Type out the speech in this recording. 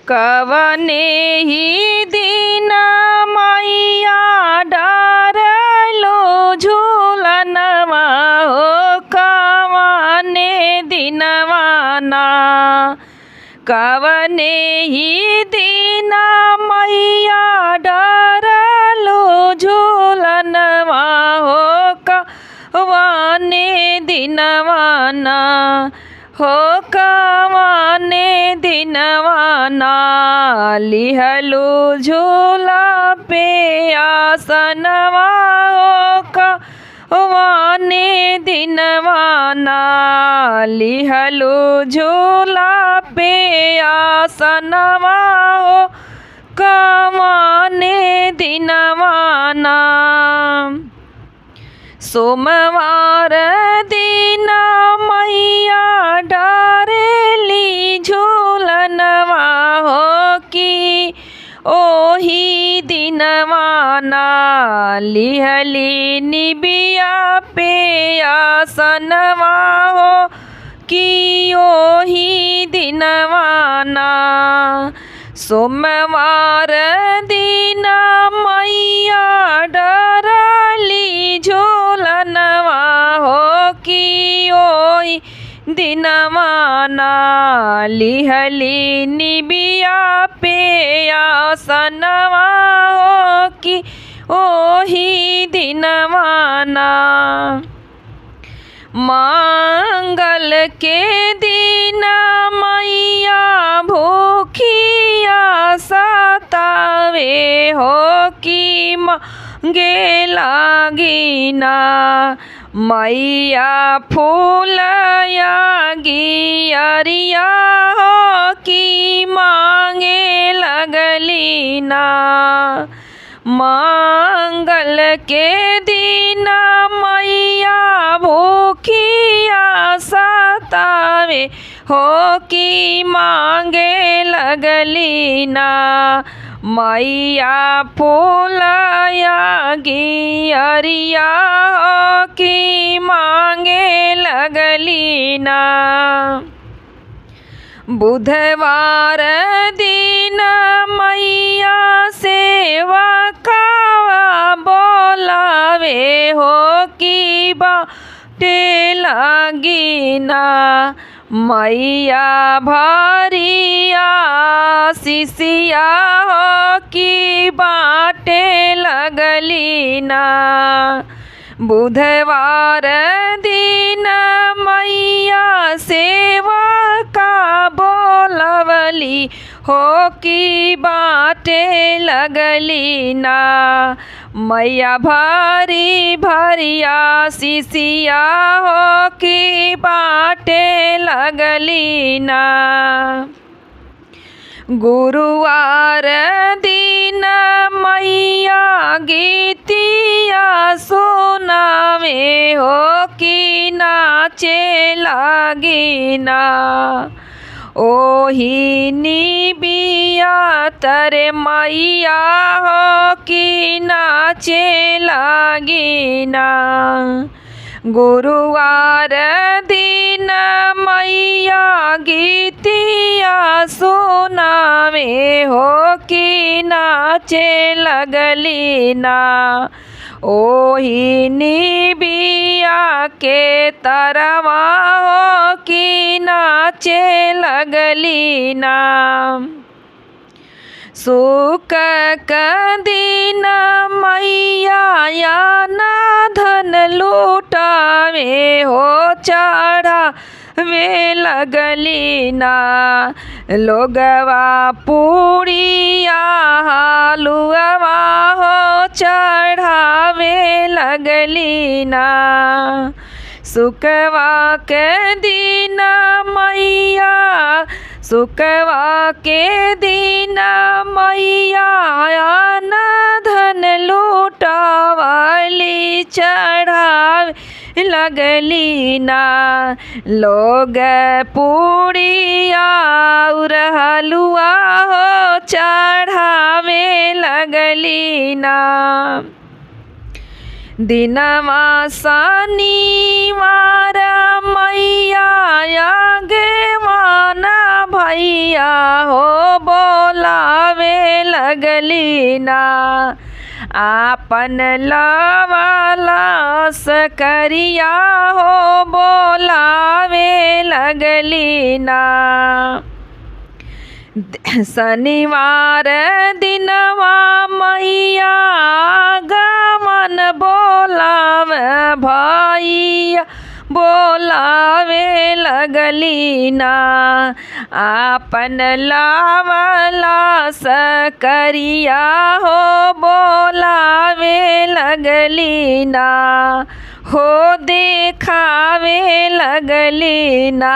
कवने ही दिन मैया डारलो झूलनवा हो कवने दिनवा ना। कवने ही दिन मैया डारलो झूलनवा हो कवने दिनवा ना। हो कवने दिनवा ना लिहलू झूला पे आसनवा हो कवने दिनवा ना लिहलू झूला पे आसनवा हो कवने दिनवा ना। सोमवार दिन मैया डारेली झूलनवा हो कि ओही दिनवा ना लिहली निबिया पे आसनवा हो कि ओही दिनवा ना। सोमवार दिन मैया डारली झूलनवा हो कि ओही दिनवा ना लिहली निबिया पे आसनवा हो कि ओही दिनवा ना। मंगल के दिन मैया भूखिया सतावे हो कि मांगे लागिना। मैया फूलया गियरिया हो कि मांगे लगली ना। मंगल के दिन मैया भूखिया सतावे हो कि मांगे लगली ना। मैया फूलया गियरिया हो कि मांगे लगली ना। बुधवार दिन मैया सेवा कावा बोलावे हो कि बाटे लागिना। मैया भरिया शिशिया हो कि बाटे लगली ना। बुधवार दिन मैया सेवा का बोलवली हो कि बाटे लगली ना। मैया भरी भरिया शिशिया हो कि बाटे लगली ना। गुरुवार दिन मैया गीतिया सुनावे हो कि नाचे लागिना। ओही निबिया तरे मैया हो कि नाचे लागिना। गुरुवार दिन मैया गीतिया सुनावे हो कि नाचे लगली ना। ओही निबिया के तरवा हो कि नाचे लगली ना। सुख दिन मैया या ना धन लूटावे हो चढ़ावे लगली ना। लोगवा पूड़िया हालुआ हो चढ़ावे लगली ना। सुखवा के दिन मैया सुखवा के दिन मैया न धन लूटावली चढ़ावे लगली ना। लोग पूड़िया और हलुआ हो चढ़ावे लगली ना। दिनवा शनिवार मैया आगे माना भैया हो बो लगली ना। आपन लावाला सकरिया हो बोलावे लगली ना। शनिवार दिनवा मैया गमन बोलावे भैया बोलावे लगली ना। आपन लावला सकरिया हो बोलावे लगली ना। हो देखावे लगली ना।